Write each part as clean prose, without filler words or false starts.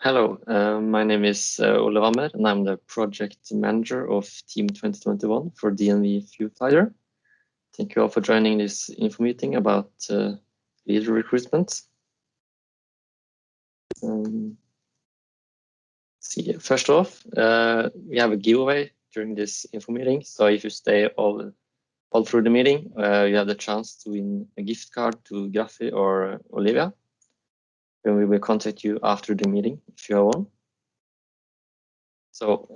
Hello, my name is Ole Wammer, and I'm the project manager of Team 2021 for DNV Fuel Fighter. Thank you all for joining this info meeting about leader recruitment. First off, we have a giveaway during this info meeting. So if you stay all through the meeting, you have the chance to win a gift card to Graffi or Olivia. And we will contact you after the meeting if you have one. So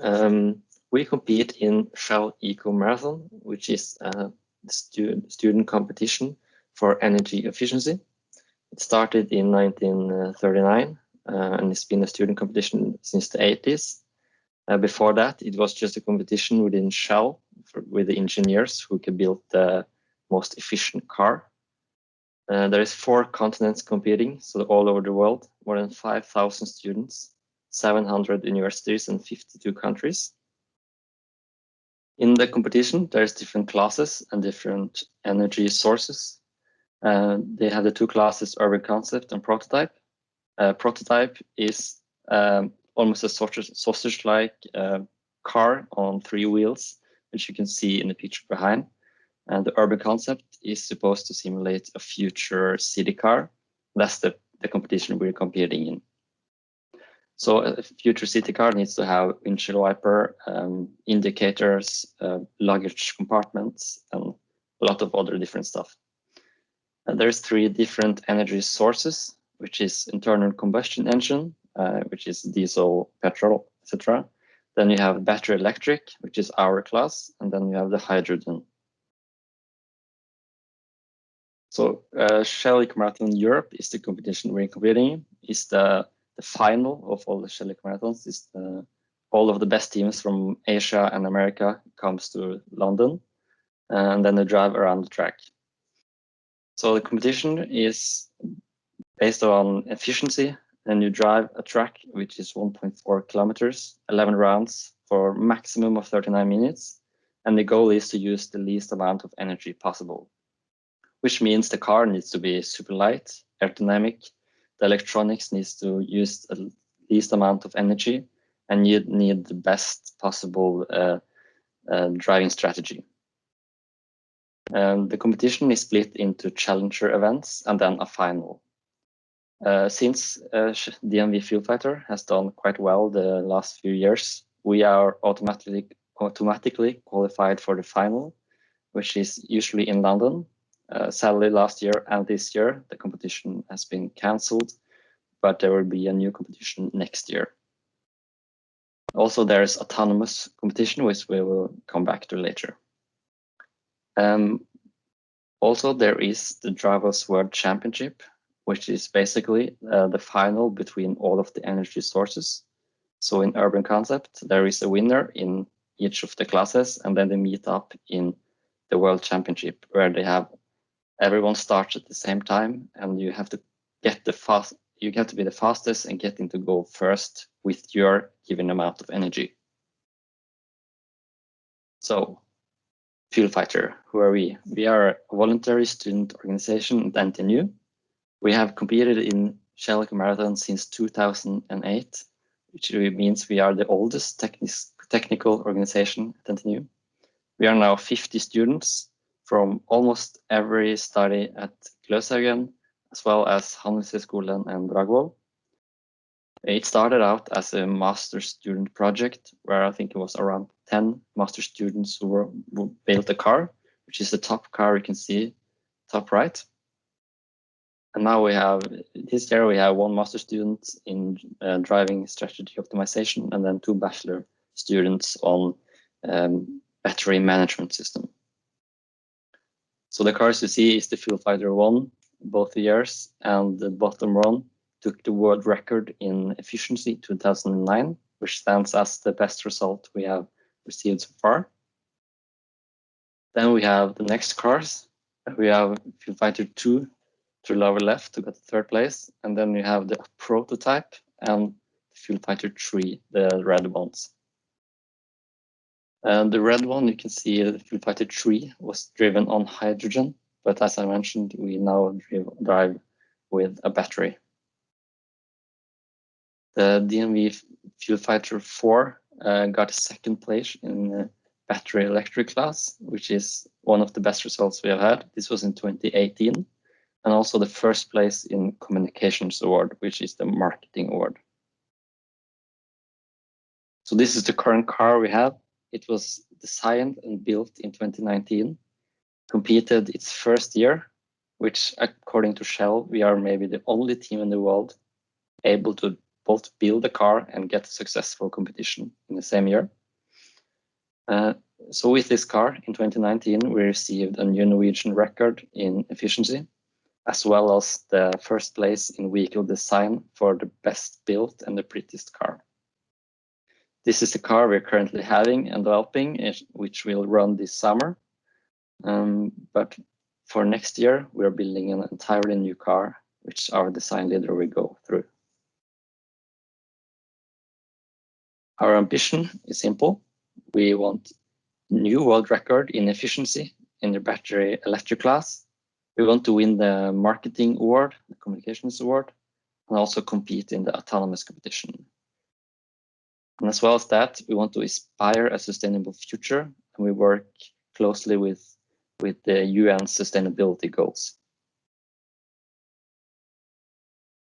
we compete in Shell Eco Marathon, which is a student competition for energy efficiency. It started in 1939 and it's been a student competition since the 80s. Before that, it was just a competition within Shell with the engineers who could build the most efficient car. There is 4 continents competing, so all over the world, more than 5,000 students, 700 universities and 52 countries. In the competition, there's different classes and different energy sources. They have the 2 classes, urban concept and prototype. Prototype is almost a sausage-like car on 3 wheels, which you can see in the picture behind. And the urban concept is supposed to simulate a future city car. That's the competition we're competing in. So a future city car needs to have windshield wiper, indicators, luggage compartments, and a lot of other different stuff. And there's 3 different energy sources, which is internal combustion engine, which is diesel, petrol, etc. Then you have battery electric, which is our class, and then you have the hydrogen. So Shell Eco Marathon Europe is the competition we're competing in. It's the final of all the Shell Eco Marathons. It's all of the best teams from Asia and America comes to London, and then they drive around the track. So the competition is based on efficiency, and you drive a track which is 1.4 kilometers, 11 rounds for maximum of 39 minutes, and the goal is to use the least amount of energy possible, which means the car needs to be super light, aerodynamic, the electronics needs to use the least amount of energy, and you need the best possible driving strategy. The competition is split into challenger events and then a final. Since DNV Fuel Fighter has done quite well the last few years, we are automatically qualified for the final, which is usually in London. Sadly, last year and this year, the competition has been cancelled, but there will be a new competition next year. Also, there is autonomous competition, which we will come back to later. Also, there is the Drivers World Championship, which is basically the final between all of the energy sources. So in urban concept, there is a winner in each of the classes, and then they meet up in the World Championship, where they have everyone starts at the same time, and you have to get you have to be the fastest and getting to go first with your given amount of energy. So, Fuel Fighter, who are we? We are a voluntary student organization at NTNU. We have competed in Shell Eco Marathon since 2008, which means we are the oldest technical organization at NTNU. We are now 50 students from almost every study at Gløshaugen, as well as Handelshøyskolen and Dragvoll. It started out as a master student project, where I think it was around 10 master students who built a car, which is the top car you can see, top right. And now this year we have 1 master student in driving strategy optimization, and then 2 bachelor students on battery management system. So the cars you see is the Fuel Fighter 1, both years, and the bottom one took the world record in efficiency 2009, which stands as the best result we have received so far. Then we have the next cars. We have Fuel Fighter 2 to the lower left to get the 3rd place, and then we have the prototype and Fuel Fighter 3, the red ones. And the red one, you can see the Fuel Fighter 3 was driven on hydrogen, but as I mentioned, we now drive with a battery. The DNV Fuel Fighter 4 got second place in the battery electric class, which is one of the best results we have had. This was in 2018. And also the first place in Communications Award, which is the marketing award. So this is the current car we have. It was designed and built in 2019, competed its first year, which according to Shell, we are maybe the only team in the world able to both build a car and get a successful competition in the same year. So with this car in 2019, we received a new Norwegian record in efficiency, as well as the first place in vehicle design for the best built and the prettiest car. This is the car we're currently having and developing, which will run this summer. But for next year, we're building an entirely new car, which our design leader will go through. Our ambition is simple. We want new world record in efficiency in the battery electric class. We want to win the marketing award, the communications award, and also compete in the autonomous competition. And as well as that, we want to inspire a sustainable future, and we work closely with the UN sustainability goals.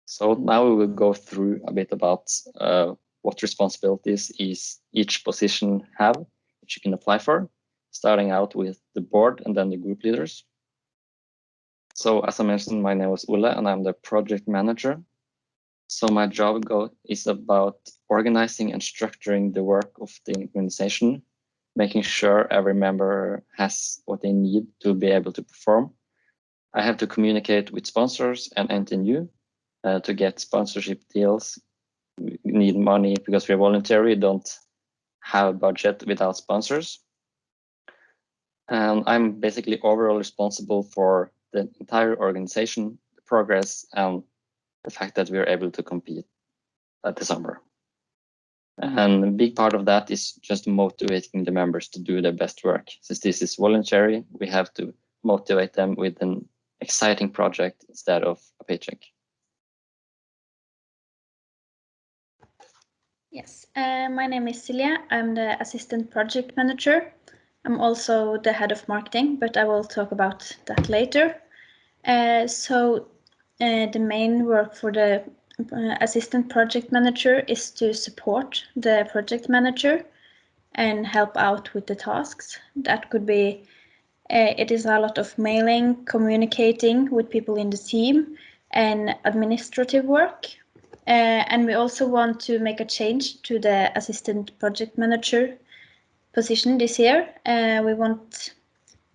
So now we will go through a bit about what responsibilities each position have, which you can apply for, starting out with the board and then the group leaders. So as I mentioned, my name is Ole and I'm the project manager. So my job is about organizing and structuring the work of the organization, making sure every member has what they need to be able to perform. I have to communicate with sponsors and NTNU to get sponsorship deals. We need money because we're voluntary, don't have a budget without sponsors. And I'm basically overall responsible for the entire organization, the progress, and the fact that we're able to compete at the summer. And a big part of that is just motivating the members to do their best work. Since this is voluntary, we have to motivate them with an exciting project instead of a paycheck. Yes, my name is Silja. I'm the assistant project manager. I'm also the head of marketing, but I will talk about that later. The main work for the assistant project manager is to support the project manager and help out with the tasks. That could be, it is a lot of mailing, communicating with people in the team, and administrative work. And we also want to make a change to the assistant project manager position this year. We want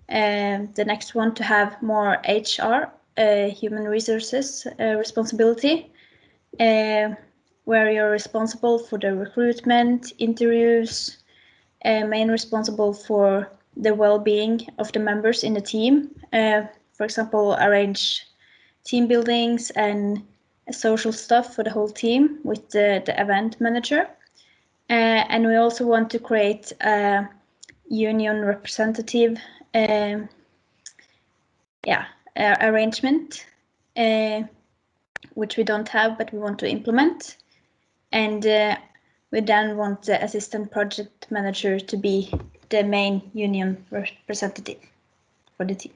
the next one to have more HR, human resources responsibility, where you're responsible for the recruitment, interviews, main responsible for the well-being of the members in the team. For example, arrange team buildings and social stuff for the whole team with the event manager. And we also want to create a union representative arrangement, which we don't have, but we want to implement. And we then want the assistant project manager to be the main union representative for the team.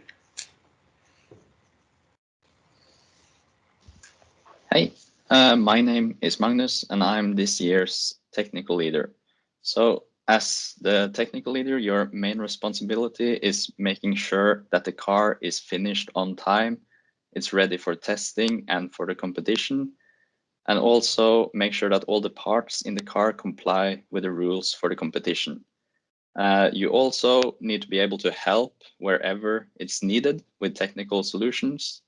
Hey, my name is Magnus and I'm this year's technical leader. So as the technical leader, your main responsibility is making sure that the car is finished on time, it's ready for testing and for the competition, and also make sure that all the parts in the car comply with the rules for the competition. You also need to be able to help wherever it's needed with technical solutions.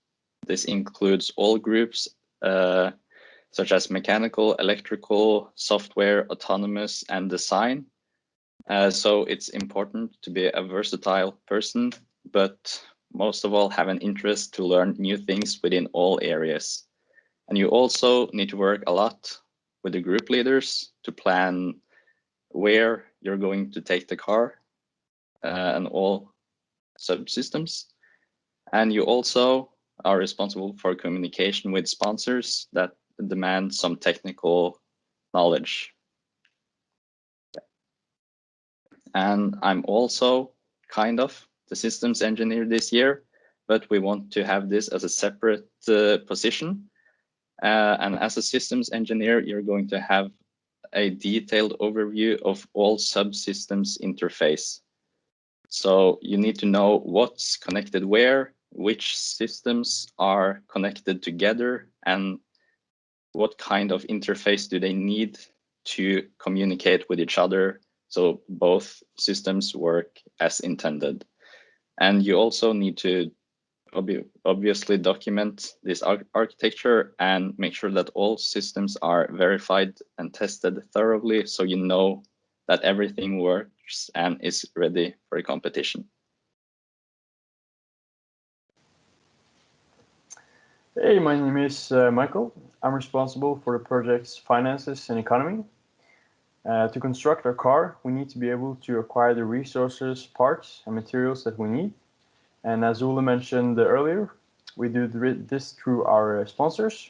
This includes all groups, such as mechanical, electrical, software, autonomous, and design. So it's important to be a versatile person, but most of all have an interest to learn new things within all areas. And you also need to work a lot with the group leaders to plan where you're going to take the car and all subsystems. And you also are responsible for communication with sponsors that demand some technical knowledge. And I'm also kind of the systems engineer this year, but we want to have this as a separate position. And as a systems engineer, you're going to have a detailed overview of all subsystems interface. So you need to know what's connected where, which systems are connected together, and what kind of interface do they need to communicate with each other so both systems work as intended. And you also need to obviously document this architecture and make sure that all systems are verified and tested thoroughly so you know that everything works and is ready for a competition. Hey, my name is Michael. I'm responsible for the project's finances and economy. To construct our car, we need to be able to acquire the resources, parts, and materials that we need. And as Ole mentioned earlier, we do this through our sponsors.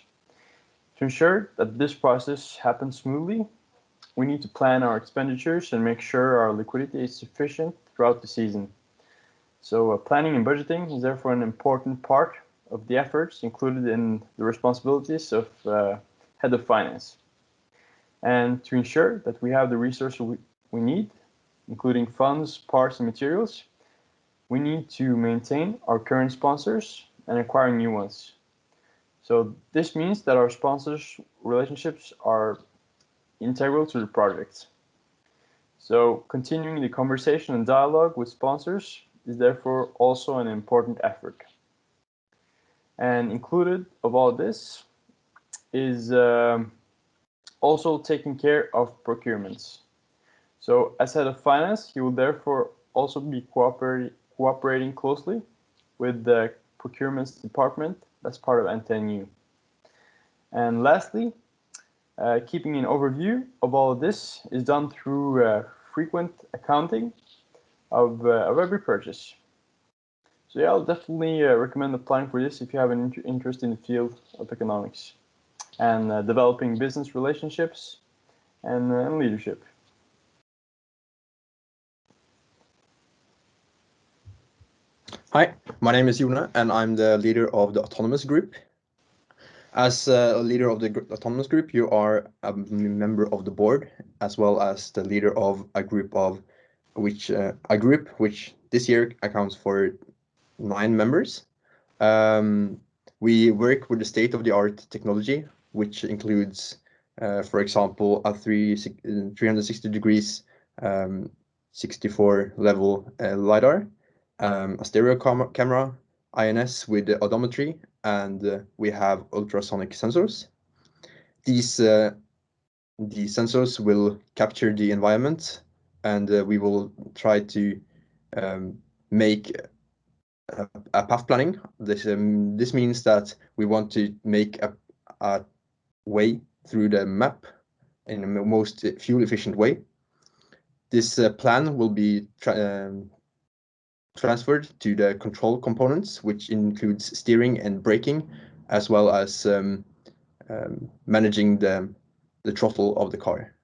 To ensure that this process happens smoothly, we need to plan our expenditures and make sure our liquidity is sufficient throughout the season. So planning and budgeting is therefore an important part of the efforts included in the responsibilities of head of finance. And to ensure that we have the resources we need, including funds, parts, and materials, we need to maintain our current sponsors and acquire new ones. So this means that our sponsors' relationships are integral to the project. So continuing the conversation and dialogue with sponsors is therefore also an important effort. And included of all this is also taking care of procurements. So as head of finance, he will therefore also be cooperating closely with the procurements department as part of NTNU. And lastly, keeping an overview of all of this is done through frequent accounting of every purchase. So yeah, I'll definitely recommend applying for this if you have an interest in the field of economics and developing business relationships and leadership. Hi, my name is Jone, and I'm the leader of the autonomous group. As a leader of the autonomous group, you are a member of the board, as well as the leader of a group which this year accounts for 9 members. We work with the state-of-the-art technology, which includes, for example, a 360 degrees 64 level LiDAR, a stereo camera, INS with odometry, and we have ultrasonic sensors. These sensors will capture the environment, and we will try to make a path planning. This means that we want to make a way through the map in the most fuel efficient way. This plan will be transferred to the control components, which includes steering and braking, as well as managing the throttle of the car.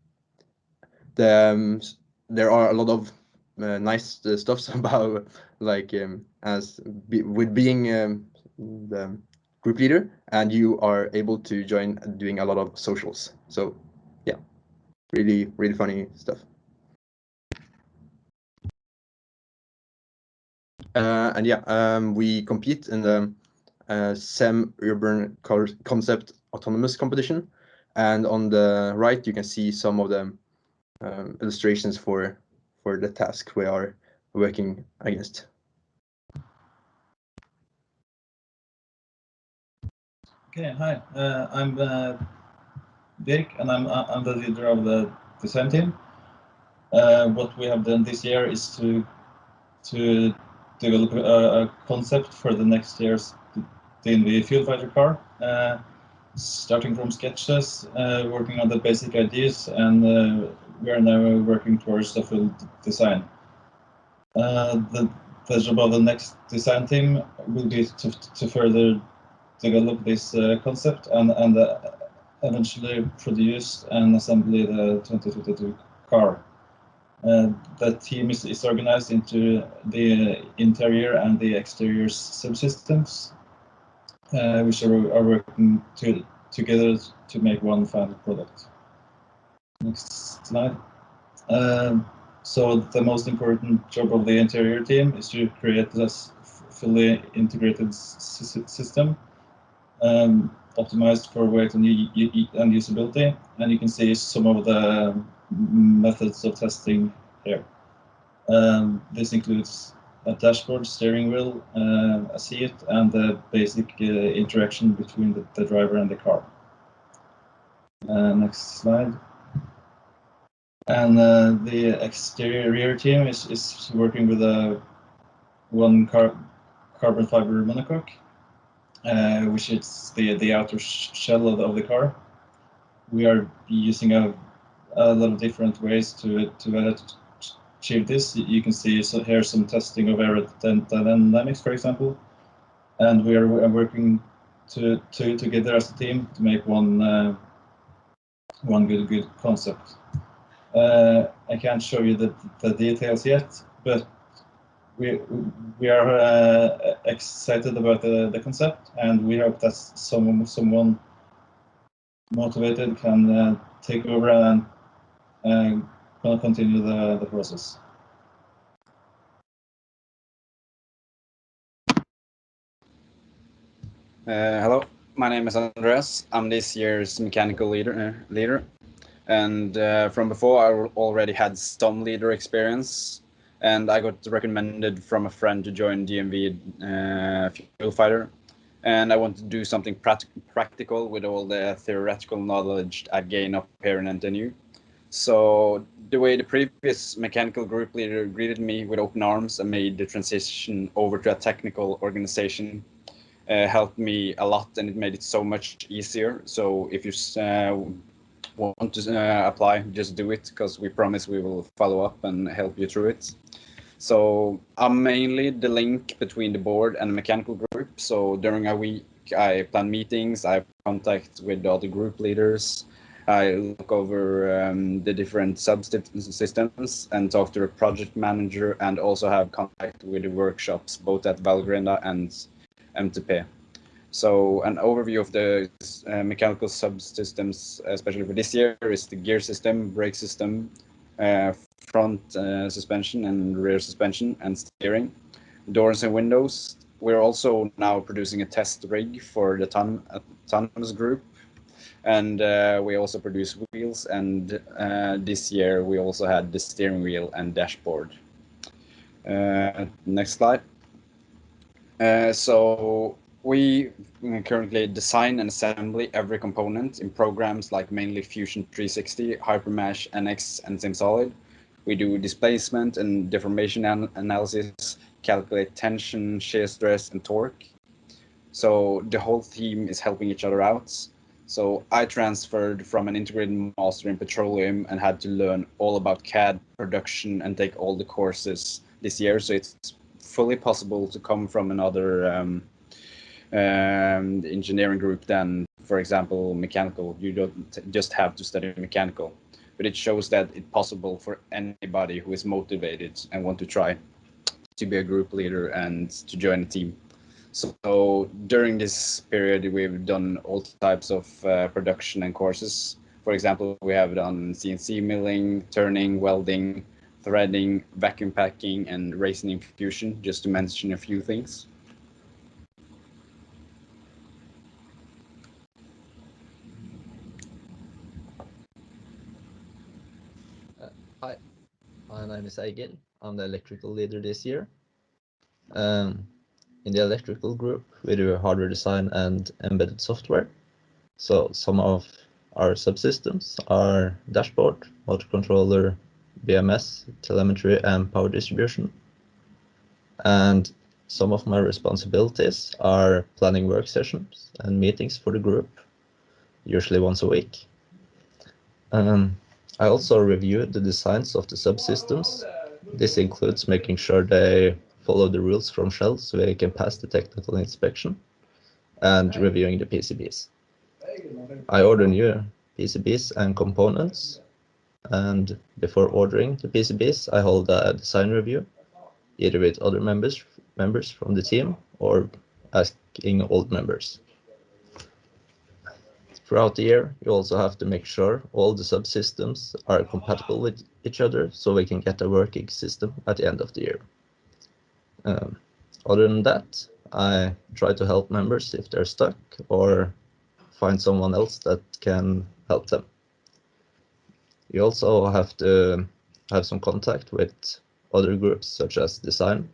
There are a lot of nice stuffs about, like with being the group leader, and you are able to join doing a lot of socials. So yeah, really funny stuff. And yeah, we compete in the SEM Urban Concept Autonomous competition, and on the right you can see some of the illustrations for the task we are working against. Okay, hi. I'm Dirk, and I'm the leader of the design team. What we have done this year is to develop a concept for the next year's DNV Fuel Fighter car, starting from sketches, working on the basic ideas, and we are now working towards the full design. The job of the next design team will be to further develop this concept and eventually produce and assemble the 2022 car. The team is organized into the interior and the exterior subsystems, which are working together to make one final product. Next slide. So the most important job of the interior team is to create this fully integrated system, optimized for weight and usability. And you can see some of the methods of testing here. This includes a dashboard, steering wheel, a seat, and the basic interaction between the driver and the car. Next slide. And the exterior team is working with one carbon fiber monocoque, which is the outer shell of the car. We are using a lot of different ways to achieve this. You can see here some testing of aerodynamics, for example, and we are working together as a team to make one good concept. I can't show you the details yet, but we are excited about the concept, and we hope that someone motivated can take over and continue the process. Hello, my name is Andreas. I'm this year's mechanical leader. And from before, I already had some leader experience, and I got recommended from a friend to join DNV Fuel Fighter. And I want to do something practical with all the theoretical knowledge I gain up here in NTNU. So the way the previous mechanical group leader greeted me with open arms and made the transition over to a technical organization helped me a lot, and it made it so much easier. So if you want to apply, just do it, because we promise we will follow up and help you through it. So I'm mainly the link between the board and the mechanical group. So during a week, I plan meetings, I have contact with the other group leaders, I look over the different subsystems and talk to the project manager, and also have contact with the workshops, both at Valgrenda and MTP. So an overview of the mechanical subsystems, especially for this year, is the gear system, brake system, front suspension and rear suspension, and steering, doors and windows. We're also now producing a test rig for the autonomous group, and we also produce wheels, and this year we also had the steering wheel and dashboard. Next slide. So we currently design and assemble every component in programs like mainly Fusion 360, HyperMesh, NX, and SimSolid. We do displacement and deformation analysis, calculate tension, shear stress, and torque. So the whole team is helping each other out. So I transferred from an integrated master in petroleum and had to learn all about CAD production and take all the courses this year. So it's fully possible to come from another engineering group than, for example, mechanical. You don't just have to study mechanical, but it shows that it's possible for anybody who is motivated and want to try to be a group leader and to join a team. So during this period, we've done all types of production and courses. For example, we have done CNC milling, turning, welding, threading, vacuum packing, and resin infusion, just to mention a few things. Hi, my name is Egil. I'm the electrical leader this year. In the electrical group, we do hardware design and embedded software. So some of our subsystems are dashboard, motor controller, BMS, telemetry, and power distribution. And some of my responsibilities are planning work sessions and meetings for the group, usually once a week. I also review the designs of the subsystems. This includes making sure they follow the rules from Shell so they can pass the technical inspection, and reviewing the PCBs. I order new PCBs and components, and before ordering the PCBs, I hold a design review, either with other members from the team or asking old members. Throughout the year, you also have to make sure all the subsystems are compatible with each other so we can get a working system at the end of the year. Other than that, I try to help members if they're stuck or find someone else that can help them. You also have to have some contact with other groups such as design.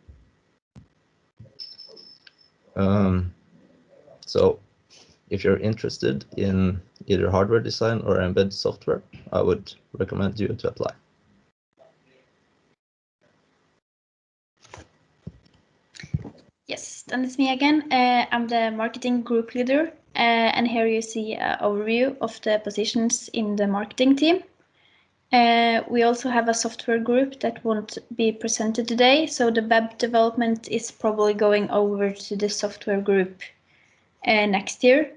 So if you're interested in either hardware design or embedded software, I would recommend you to apply. Yes, then it's me again. I'm the marketing group leader, and here you see an overview of the positions in the marketing team. We also have a software group that won't be presented today, so the web development is probably going over to the software group next year.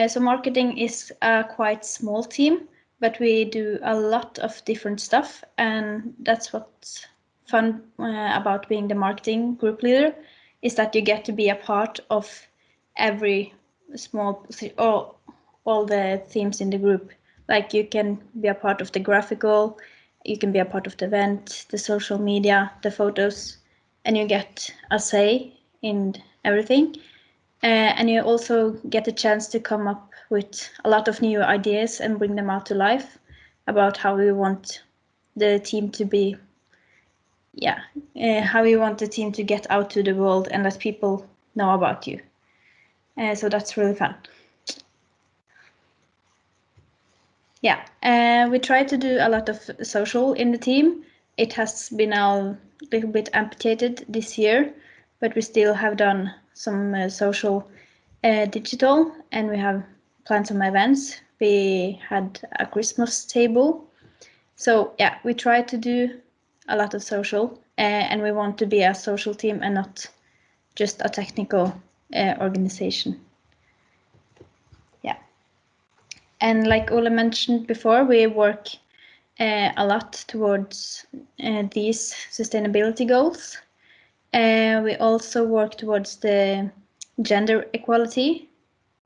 So marketing is a quite small team, but we do a lot of different stuff, and that's what's fun about being the marketing group leader, is that you get to be a part of every small, all the themes in the group. Like you can be a part of the graphical, you can be a part of the event, the social media, the photos, and you get a say in everything. And you also get a chance to come up with a lot of new ideas and bring them out to life about how we want the team to be, how we want the team to get out to the world and let people know about you. So that's really fun. We try to do a lot of social in the team. It has been a little bit amputated this year, but we still have done some social digital, and we have planned some events. We had a Christmas table. So yeah, we try to do a lot of social, and we want to be a social team and not just a technical organization. Yeah. And like Ole mentioned before, we work a lot towards these sustainability goals. We also work towards the gender equality.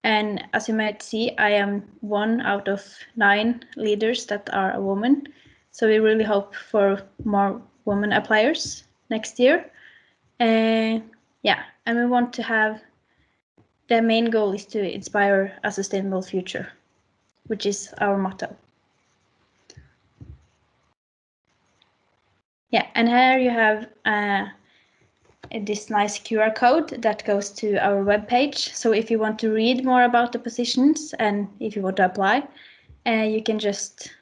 And as you might see, I am 1 out of 9 leaders that are a woman. So we really hope for more women appliers next year. And we want to have, the main goal is to inspire a sustainable future, which is our motto. Yeah, and here you have this nice QR code that goes to our webpage. So if you want to read more about the positions and if you want to apply, you can just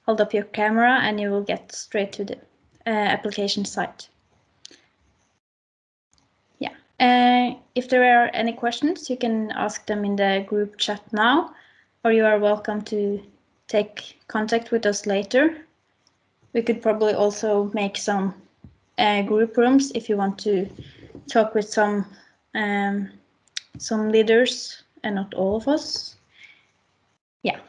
hold up your camera and you will get straight to the application site. Yeah, if there are any questions, you can ask them in the group chat now, or you are welcome to take contact with us later. We could probably also make some group rooms if you want to talk with some leaders and not all of us. Yeah.